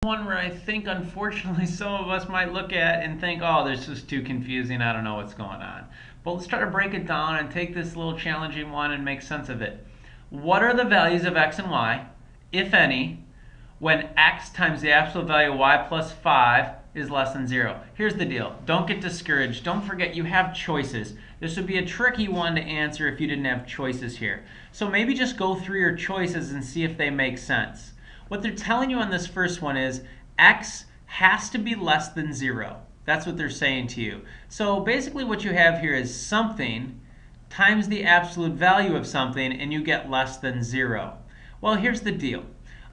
one where I think, unfortunately, some of us might look at and think, oh, this is too confusing. I don't know what's going on. But let's try to break it down and take this little challenging one and make sense of it. What are the values of x and y, if any, when x times the absolute value of y plus 5 is less than 0? Here's the deal. Don't get discouraged. Don't forget you have choices. This would be a tricky one to answer if you didn't have choices here. So maybe just go through your choices and see if they make sense. What they're telling you on this first one is x has to be less than 0. That's what they're saying to you. So basically what you have here is something times the absolute value of something, and you get less than 0. Well, here's the deal.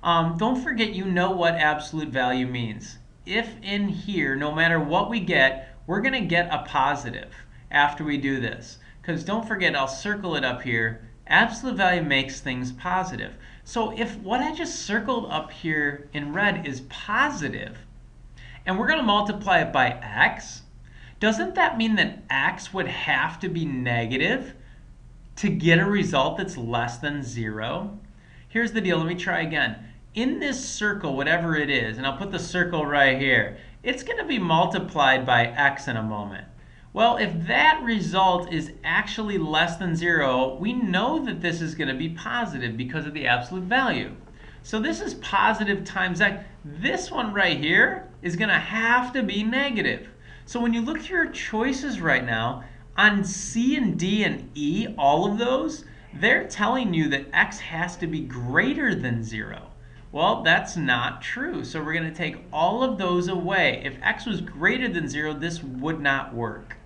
Don't forget you know what absolute value means. If in here, no matter what we get, we're going to get a positive after we do this. Because don't forget, I'll circle it up here. Absolute value makes things positive. So if what I just circled up here in red is positive, and we're going to multiply it by x, doesn't that mean that x would have to be negative to get a result that's less than 0? Here's the deal. Let me try again. In this circle, whatever it is, and I'll put the circle right here, it's going to be multiplied by x in a moment. Well, if that result is actually less than 0, we know that this is going to be positive because of the absolute value. So this is positive times x. This one right here is going to have to be negative. So when you look through your choices right now, on C and D and E, all of those, they're telling you that x has to be greater than 0. Well, that's not true. So we're going to take all of those away. If x was greater than 0, this would not work.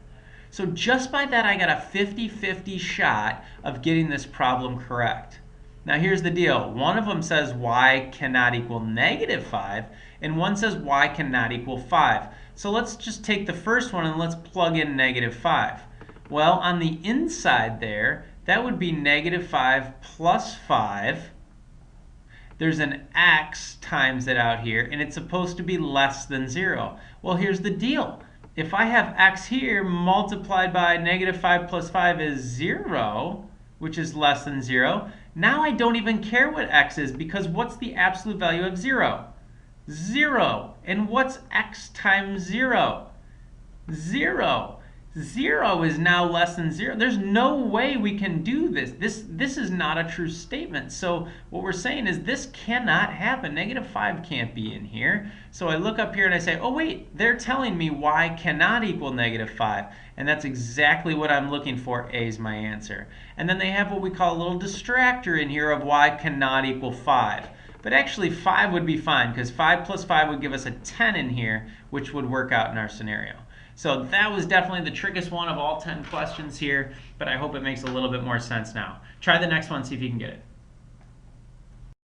So just by that, I got a 50-50 shot of getting this problem correct. Now here's the deal. One of them says y cannot equal -5, and one says y cannot equal 5. So let's just take the first one and let's plug in -5. Well, on the inside there, that would be -5 plus 5. There's an x times it out here, and it's supposed to be less than 0. Well, here's the deal. If I have x here multiplied by -5 plus 5 is 0, which is less than 0, now I don't even care what x is, because what's the absolute value of 0? 0. And what's x times 0? 0. 0 is now less than 0. There's no way we can do this. This is not a true statement. So what we're saying is this cannot happen. -5 can't be in here. So I look up here and I say, oh wait, they're telling me y cannot equal -5. And that's exactly what I'm looking for. A is my answer. And then they have what we call a little distractor in here of y cannot equal 5. But actually 5 would be fine, because 5 plus 5 would give us a 10 in here, which would work out in our scenario. So that was definitely the trickiest one of all 10 questions here, but I hope it makes a little bit more sense now. Try the next one, see if you can get it.